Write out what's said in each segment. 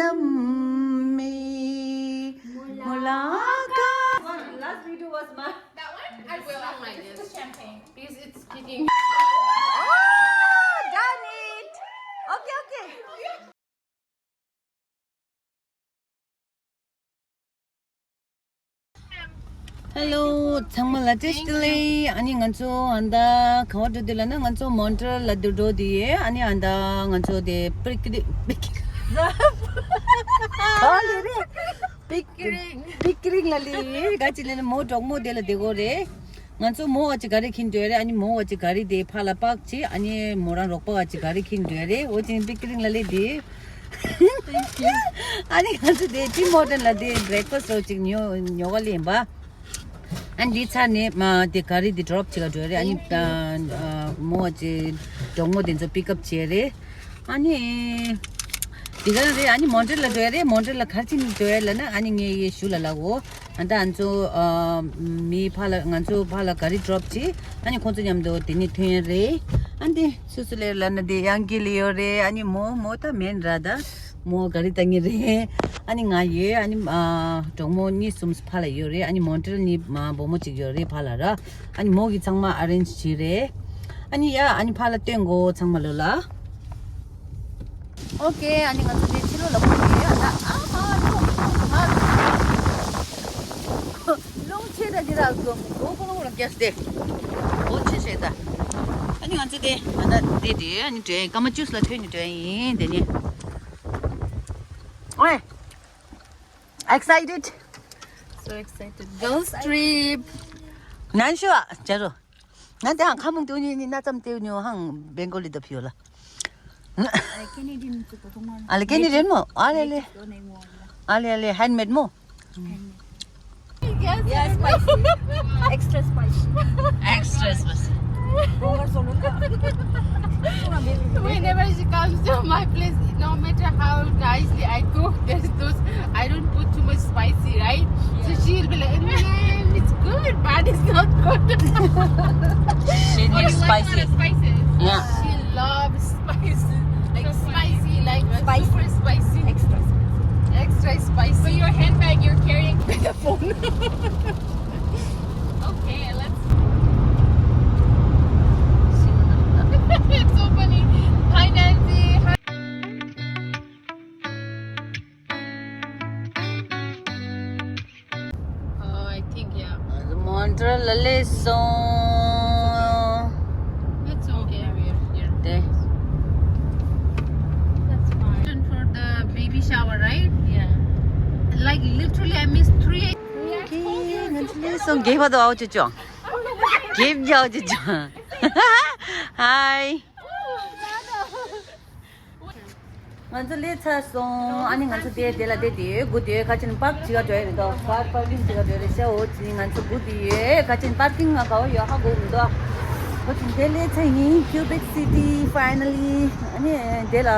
nammi mulaka. Last video was my. That one? I will. Like this. This is champagne. Because it's kicking. Oh, done it. Okay, okay. Hello, 정말 라제시들이 아니 간조 안다 가와도들라나 간조 몬트리올 라도도디에 아니 안다 간조데 삐끼리 삐끼리 랄리 가지는 모 동모델 되고래 간조 모 같이 가리 킨되래 아니 모 같이 가리 데 팔라박지 아니 모랑 록바 같이 가리 킨되래 오진 삐끼리 랄리디 아니 간조 데 티모델 라데 브레이크파스트 오직 뇨갈리 봐 and this one ma the carry the drop chiga jore ani mo je dongmo den so pick up chere ani digana re ani Montreal la jore Montreal la kharchin jore la na ani nge ye shoe la lago anda anjo mi phala nganjo phala carry drop chi ani khonjo nyamdo dini thyen re ande susule la na de yangi re ani mo ta men rada mo gari tangi re ani nga ye ani dongmo ni sums phala yore ani Montreal ni bomo chi yore phala ra ani mo gi changma arrange chi re ani ya ani phala tengo changma lola okay ani nga de chilo la ko ye long che da dira ko ko ko gas de o che se da ani nga de ana de ani de kama juice la theni de yin de ni oi excited So excited. Girls trip. 난 쉬워 자로 난데 한 가문 돈이 나좀 때우뇨 한 벵골리도 피올라 알레 케니딘 뭐 알레 handmade 뭐 Yes, spicy. Extra spicy. extra spicy Whenever she comes to my place, no matter how nicely I cook, there's those, I don't put too much spicy, right? So she'll be like, it's good, but it's not good. she needs spicy Spices. yeah She loves spices. Like so spicy, like spicy. Super spicy. Extra spicy. So your handbag you're carrying with the phone. Okay, let's. It's so funny. Hi Nancy. Hi. Oh, I think yeah. Montreal leso It's okay. Here. de That's fine. For the baby shower, right? Yeah. Like literally, I missed 3. leso give the out jo give jo jo hi nganzo lecha so ani nganzo de la de gudie kachin park chiga joy do car parking chiga joy se o chi nganzo gudie kachin parking ga go yo ha go do o chin de lecha ni Quebec City finally ani de la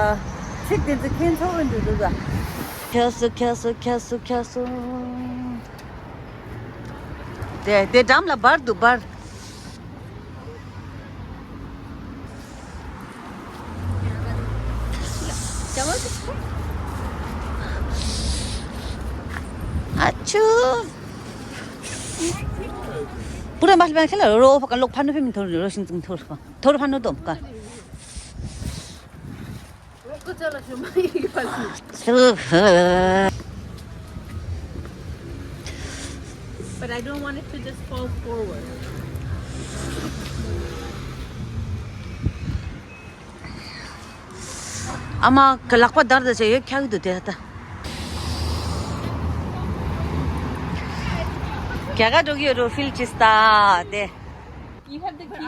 check de ken so ren do ga kaso de dam la bar du bar 아추 불에 마시면 켈러 로 바깥 록 판도 피면 더 러신 좀 더 판도도 없까 But I don't want it to just fall forward. 아마 그 락바 다르다 저 여기 하기도 되었다 걔가 저기로 필치스타 네 You have the key?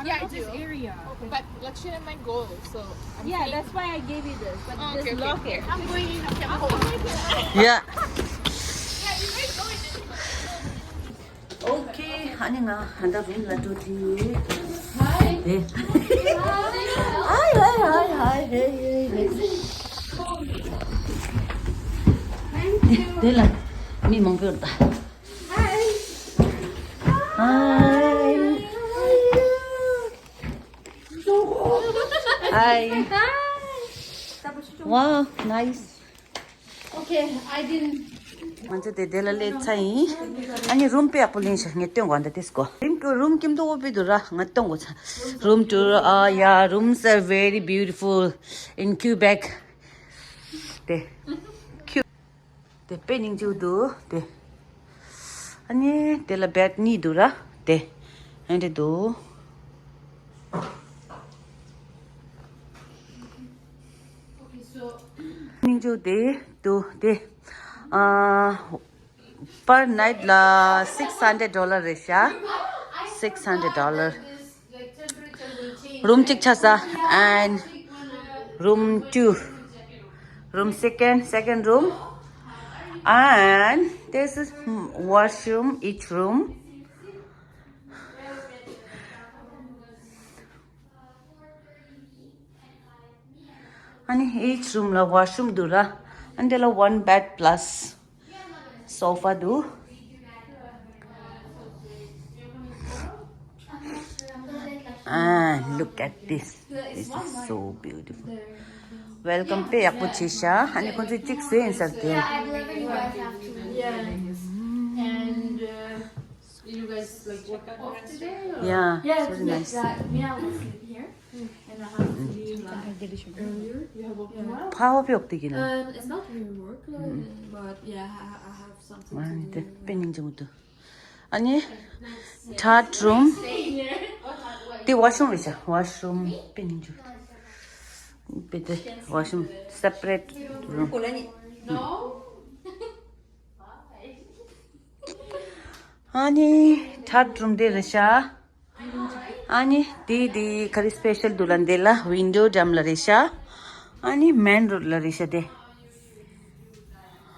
Yeah, it's this area. But Lakshana might go, so yeah, that's why I gave you this. But just lock it. I'm going in the temple. 야 Yeah, you might go in the 오케이 아니가 한다 빌라 도티 네 하이 됐라 미 먹었다 하이 와 나이스 Okay, I didn't. 먼저 데델레 차이 아니 룸페 아폴린샤 ngetong 관다 디스코 룸 김도 오비도라 ngetong 거 room tour yeah rooms are very beautiful in Quebec 네 네 페닝주도 네 아니 데라 베트 니도라 네 엔데도 Okay, so 페닝주데 또네 per night la $600 resha $600 this like temperature will change. room chick chasa and room 2 room second room and this is washroom each room and each room la washroom dura and there la one bed plus sofa do and look at this is so beautiful welcome pe apuchisha and konse chick se inside there I believe you guys have to. And you guys like work off today? Or? yeah Yeah, very nice Mia will sleep here, and I have to leave earlier. You have work tomorrow? 파워비 없대기는 It's not really work, but yeah, I have something to 아니 do. 빼닝 정도 아니 third room the washroom is washroom 빼닝 좀 better washroom separate room No? 아니 third room de resha 아니 di kari special dulandela window jam la resha 아니 main road la resha de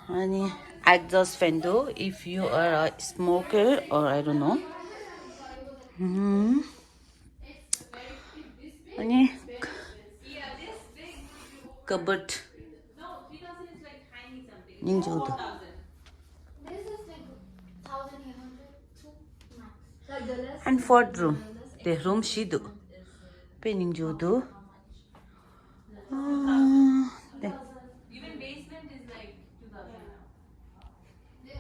아니 exhaust fan do if you are a smoker or I don't know 아니 cupboard 닝조도 This is like 1,800 max. Like the less. and fourth room the room shido pening jodo Even basement is like 2,000 now.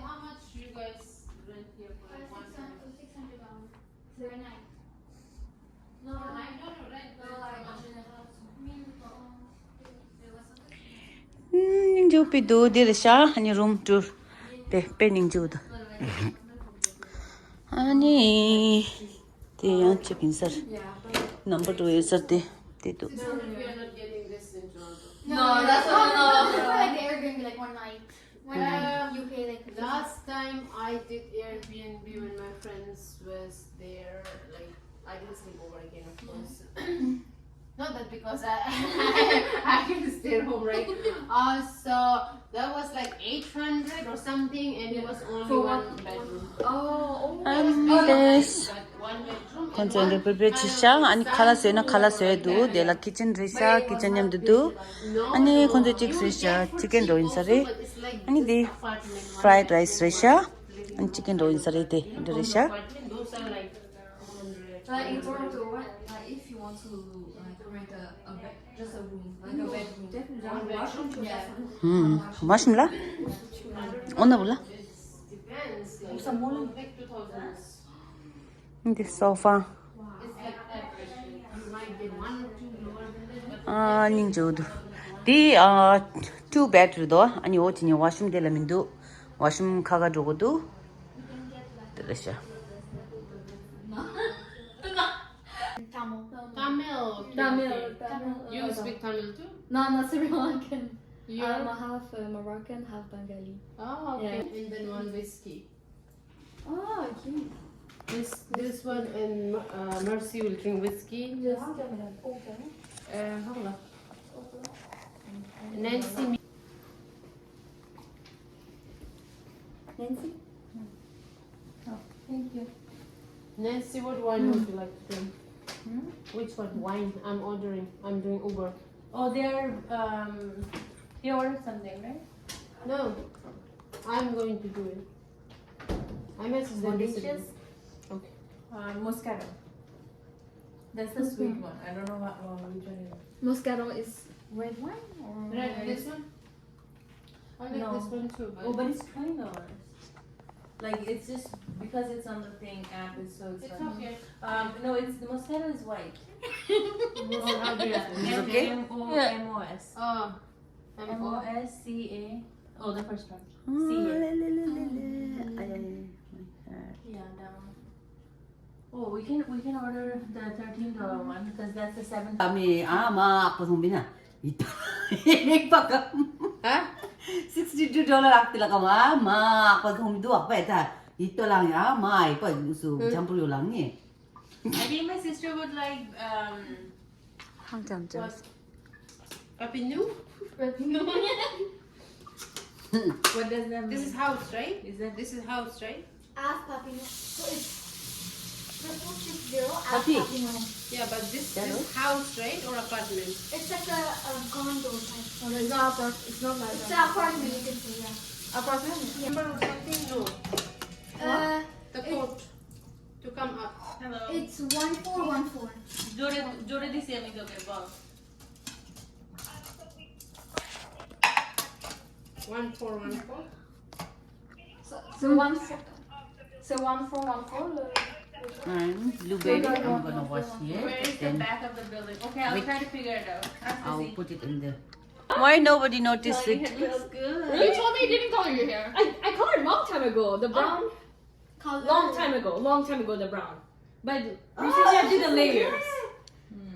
How much you guys rent here for like one night? $600 for a night. No, I don't know, rent. 닝조 피도 데르샤 아니 room tour 네 pening jodo 아니 대야 check-in number 2 is the do We are not getting this in Toronto. No, that's what I feel like the Airbnb like one night. When you pay like Last time I did Airbnb when my friends was there, like I didn't sleep over again, of course. Not that because I can stay at home, right? So that was like 800 or something, and it was only For one what? bedroom. this But one bedroom. and content preparation 아니 칼라스에도 데라 kitchen resha kitchen 냠도 do 아니 건데 chick resha chicken roll inside But it's like 아니 데 apartment. fried rice resha and chicken roll inside de resha Apartment, those are like 100. like in Toronto, what like if you want to like rent a bed, just a room, like a bedroom, definitely washroom. Yeah. 맛있나? 오늘 몰라? Depends. Like 2,000. 근데 sofa It's like that. You might get one or two lower than that, but 아 닝조도 디 two bedroom도 아니 오지니 washroom 데라민도 washroom 가가지고도 됐어 Tamil. Tamil. Tamil. You speak Tamil too? No, I'm not Sri Lankan. You're I'm a half Moroccan, half Bengali. oh, okay. Yeah. And then one whiskey. Oh, cute. This one and Mercy will drink whiskey. Just Hold on. Nancy. Nancy. Thank you. Nancy, what wine would you like to drink? Which one? Wine. I'm ordering. I'm doing Uber. Oh, they're they ordered something, right? No, I'm going to do it. I messaged them yesterday. Delicious. Okay. Moscato. That's the sweet one. I don't know which one it is. Moscato is red wine or Red, this one? I like No. this one too, Oh, but it's $20. Like it's just because it's on the thing app, it's so it's expensive. okay. No, it's the moscato is white. It's okay? M-O-M-O-S. Oh, M-O-S-C-A. Oh, the first one. Oh, C-A. le, le, le, le, le. Ay, ay, ay. Yeah, that one. Oh, we can order the $13 one because that's the 7. Kami, mak pasumbi na. Ito. Inig pa ka. Ha? $62 akila ka mak pasumbi duak pa eta. Ito lang ya, mai pa su campur yo lang ni. I think my sister would like 항jam점. Puppy new? what does that mean? This is house, right? Is that This is house, right? Half puppy. So it's 0 half Puppy. puppy. Yeah, but this Hello? is house, right? Or apartment? It's like a condo type. Oh, no, it's not apartment. It's not like It's an apartment, you can say, yeah. apartment. Number or something? No. The code to come up. Hello. It's 1414. Jore di siya amigo kay boss. 1414. So 1414. Blueberry, I'm gonna wash here. Where is the Then back of the building? Okay, I'll try to figure it out. I'll put it in there. Why nobody noticed it? It looks good. You told me you didn't color your hair. I colored long time ago. The brown. Long time ago. Long time ago. The brown. But recently I did the layers.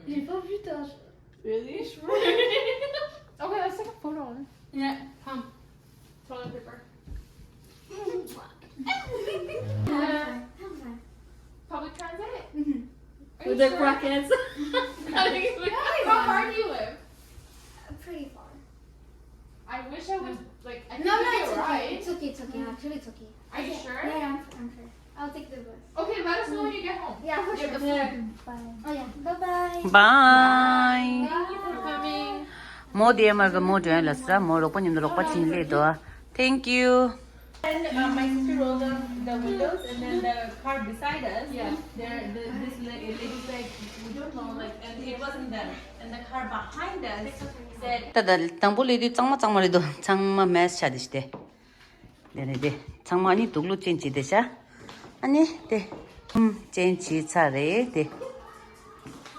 J'ai pas vu ta. Really? Okay, let's take a photo. Yeah. Come. Toilet paper. Public transit. Are you With the sure? crackheads. How far do you live? Pretty far. I wish I was like. I No, think no, it'd be it's okay. alright. It's okay. It's okay. Actually, it's okay. Are you Okay. sure? Yeah, I'm sure. I'll take the bus. Okay, let us know when you get home. Yeah, for You sure. have the food. Oh yeah. Bye bye. Bye. Thank you for coming. Mo dia marga mo join la sa mo ro panim ro pachin le do. Thank you. And my sister rolled down the windows, and then the car beside us. Yeah. This lady's like, we don't know, like, and it wasn't them. And the car behind us said, 다다 당볼리디 짱마리도 장마 매스 차디시대. 네네네. 장마니 독로 찐지 되샤? 아니, 네. 찐지 차례. 네.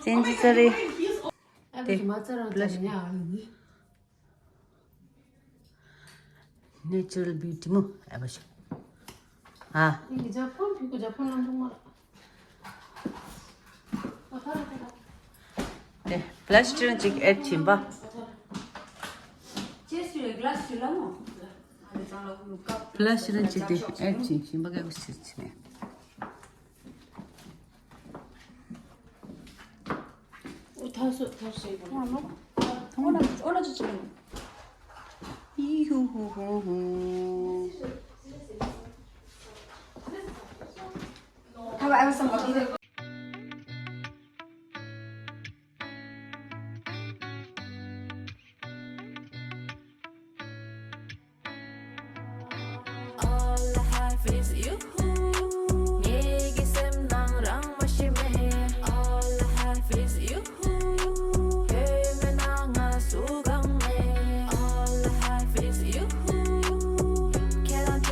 찐지 차례. Abby, matara 내추럴 뷰티 뭐 해보시. 아, 이게 자폰 비고 자폰은 정말. 네. 플라스틱은 직 애침바. 플라스틱은 직 애침 심바게 고스치네. 다시 입어. 이후후후후. How about I was somebody? All I have is you. 얘기쌤 나랑 마시매. All I have is you. 예매낭아 수강매. All I have is you. 계란집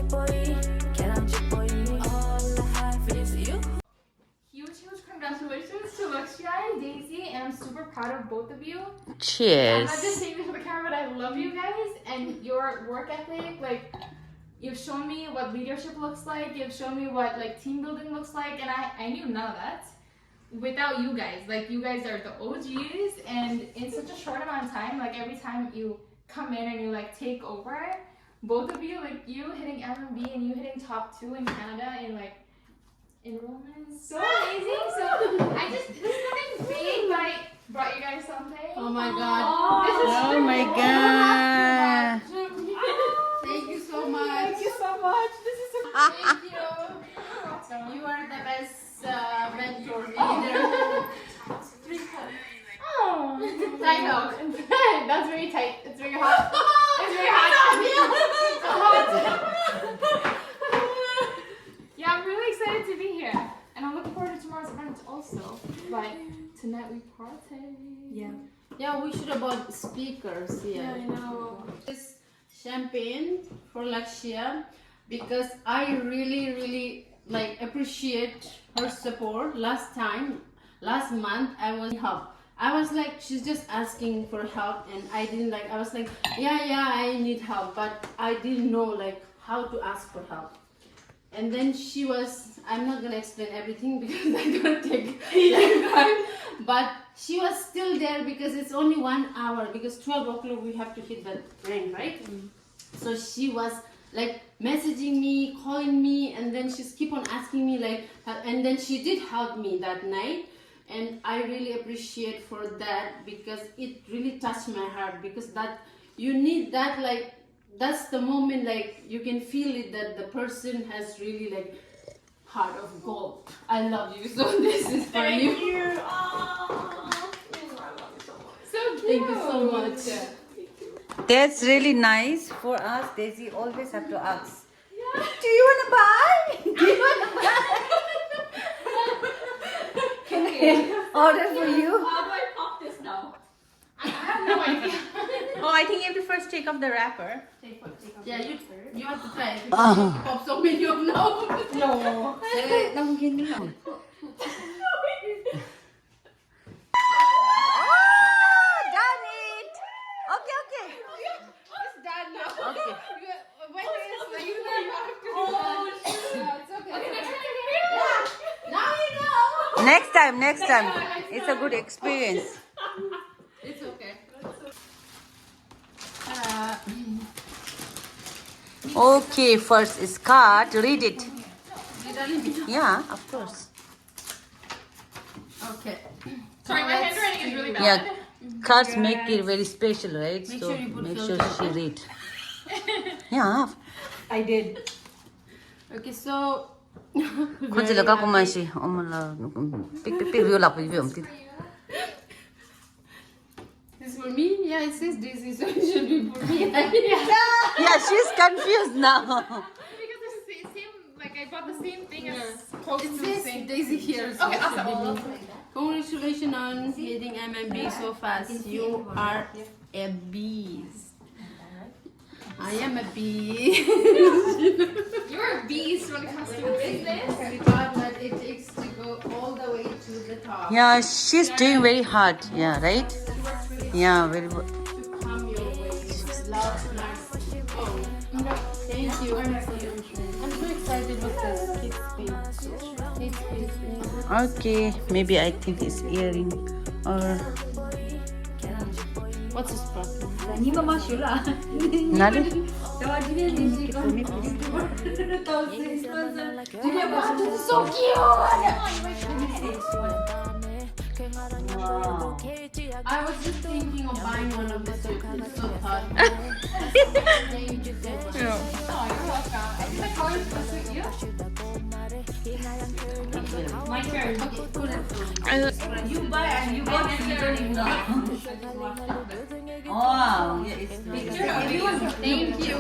boy. All I have is you. Huge congratulations to Lakshya and Daisy, and I'm super proud of both of you. I'm Cheers. not just saying this for the camera, but I love you guys and your work ethic. Like, you've shown me what leadership looks like. You've shown me what like team building looks like, and I knew none of that without you guys. Like, you guys are the OGs, and in such a short amount of time, like every time you come in and you like take over, both of you, like you hitting M&B and you hitting top 2 in Canada in like enrollment is so amazing. So I just, this is nothing big, but I brought you guys something. Oh my god. This is Oh my god. Thank you so much. Thank you so much. This is so Thank you. You are the best mentor leader. Oh, I know. That's very tight. It's very hot. It's very hot. Yeah, I'm really excited to be here, and I'm looking forward to tomorrow's event also. But tonight we party. yeah. Yeah, we should have bought speakers. Yeah. I know. Just champagne for Lakshya because I really like appreciate her support. Last month I was help. I was like, she's just asking for help, and I didn't like. I was like, yeah, I need help, but I didn't know like how to ask for help. And then she was. I'm not gonna explain everything because I don't take time. But she was still there because it's only 1 hour. Because 12 o'clock we have to hit the train, right? So she was like messaging me, calling me, and then she's keep on asking me like. And then she did help me that night. And I really appreciate for that because it really touched my heart because that you need that like that's the moment like you can feel it that the person has really like heart of gold. I love you, so this is for you. Thank you. Oh, I love you so much. So thank you so much. That's really nice for us. Daisy always have to ask. Do you wanna buy? Do you wanna buy? Can I order for you? How do I pop this now? I have no idea. Oh, I think you have to first take off the wrapper. Yeah, you have to try it. You pop so many of now. No. Done it. Okay. It's done now. Okay. When is you know you have to do that. It's okay. Now you know. Next time. It's a good experience. It's okay. Okay, first is card. Read it. Yeah, of course. Okay. Sorry, my handwriting is really bad. Yeah, cards make it very special, right? Make So sure you put make filter. sure she read. Yeah. I did. Okay, so Kunci laga kumansi. Omala. Pick view la view umti. this is for me. Yeah, it says Daisy, so it should be for me. Yeah, she's confused now. Because it's the same, like I bought the same thing as close It to the says same. Daisy here. So Okay, it should awesome. be me. Congratulations on hitting MMB so fast. You are a beast. I am a beast. You're a beast when it comes to business. We thought that it takes to go all the way to the top. Yeah, she's doing very hard. Yeah, right? Yeah, very good. To come your way. Love, nice. Oh, thank you. I'm so excited with the kids' face. Okay, maybe I think it's earring or What's this from? nari. So cute! I was just thinking of buying one of this. It's so hot. Thank you so much. Oh, you're welcome. I think the colors will suit you. My turn. Okay, put it through. You buy and you got it. Oh, yeah, it's Thank you.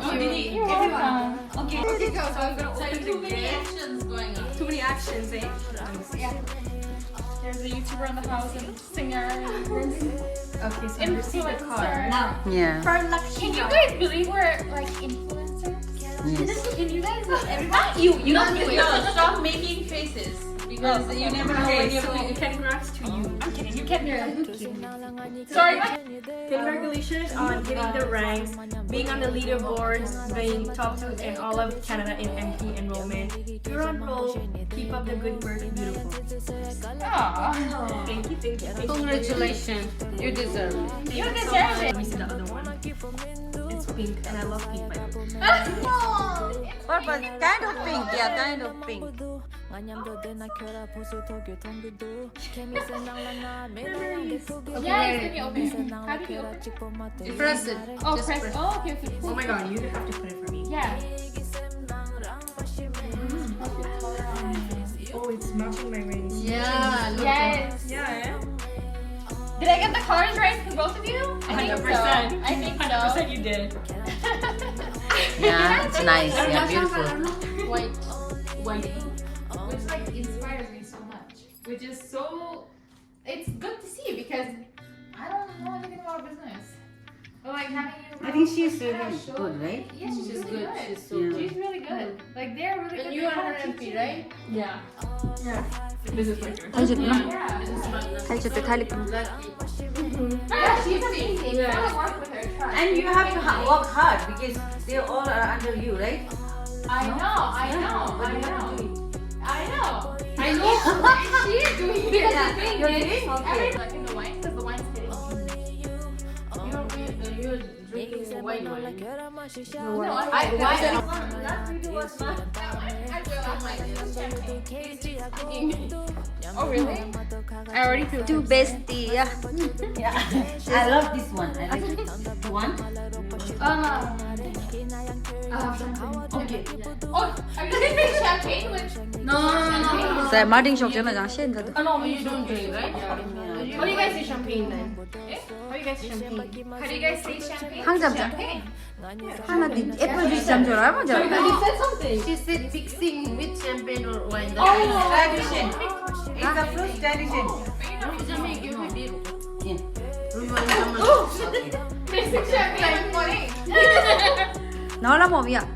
Oh, did he? Okay. Okay, go. So I'm gonna So open too it many again. actions going on. Too many actions, eh? There's a YouTuber in the house and a singer. Okay, so I'm receiving a card. Now, yeah. can you guys believe we're like influencers? Yes. Can you guys? Not you. You don't do it. No, stop making faces because you never know when you congrats to you. I'm kidding. You can't hear it. Sorry. What? Congratulations on getting the ranks, being on the leaderboards, being top 2 in all of Canada in MP enrollment. You're on roll. Keep up the good work. Beautiful. Aw. Thank you. Congratulations. You deserve it. You deserve it. Let me see the other one. It's pink, and I love pink. By the way. Purple, kind of pink. Yeah, kind of pink. Yeah, it's gonna be open. How do you open? Press it. Oh, Just press. Oh, okay, okay. Oh my god, you have to put it for me. Yeah. Oh, it's matching my rings. Yeah, look. Yes. Yeah, Did I get the colors right for both of you? I think so. 100%. I think so. 100% you did. Yeah, it's nice. Yeah, beautiful. White. White. Which like inspires me so much. Which is so, it's good to see because think she's really good, right? Yeah, She's good. She's so Yeah. good. She's really good. Like they're really good. And you They are her kinda MP, teach right? Yeah. Yeah. This is my turn. Yeah. Lucky. Yeah, she's amazing. You wanna work with her, trust. And you have to work hard because they all are under you, right? I know. But you have to do it. I know. She is doing it. Yeah, That's the thing, you're bitch. doing okay. Like in the wine, because the wine's hitting me. You're drinking white wine. No, I That really was I will. I'm like, this is champagne. Oh, really? I already feel Two bestie, yeah. Yeah. I love this one. I like it. You want? Okay. Oh, are you gonna make champagne with? No. Saya mading shock jangan jangan shen dah. Oh no, you don't drink, right? How do you guys say champagne then? How do you guys say champagne? How do you guys say champagne? 항 잡자. Champagne. 하나 디 애플 주스 잠 줘라 뭐 저. You said something. She said mixing with champagne or wine. Tradition. It's a fruit tradition. Yeah. Mixing champagne with wine. 나올라 뭐야?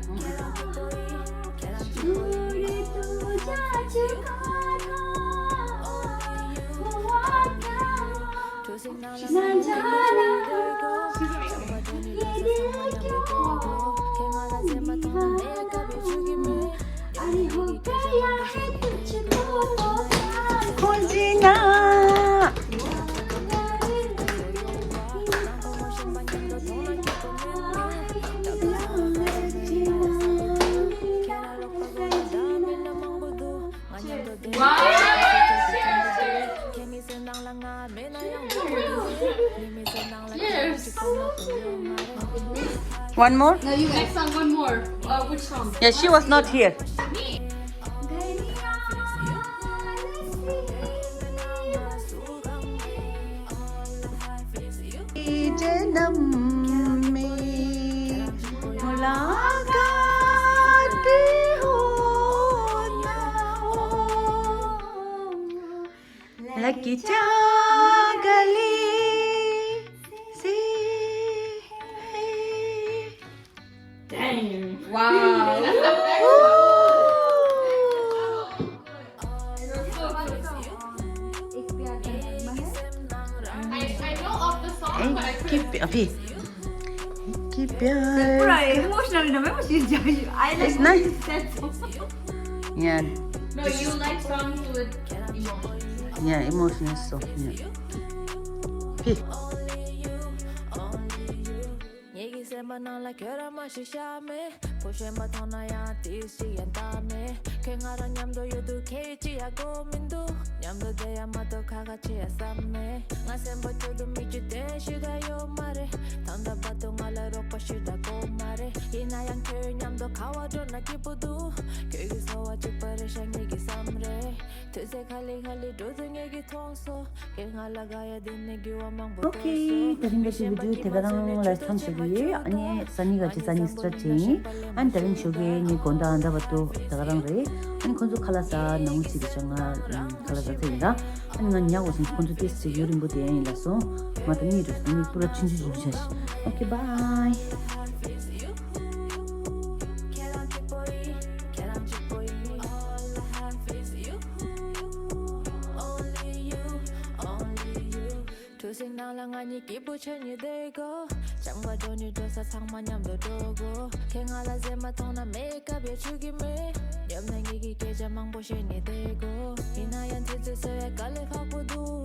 혼지나. One more? No, you next song, one more. Which song? Yeah, she was not here. जन्म में मुलाकात हो ना हो लगी जा गली से Wow. I know of the song, but I couldn't. अभी की प्यार पूरा emotional ना मैं वो चीज़ जाऊँ. I like It's nice. that song. yeah No, you like songs with emotion. yeah emotional song yeah 피 오케이 다른 것이 비디오 대가랑 라이프 탐색이 아니 산이가 지산이 스트레칭 안 다른 쇼게 니 건다 한다 봐도 대가랑 래 아니 건조 칼라사 너무 지기 정말 칼라사 되다 아니 난 야고 좀 건조 테스트 요리 못해 일라서 맞다 니도 니 뿌려 친구 주셔시 오케이 바이 나랑하니 기부천이 되고 장과 돈이 줘서 상만염도 두고 갱알아제마 통나 메이크업에 죽임에 염냉이기 계좌망 보신이 되고 이나연 뜻을 깔래 가고도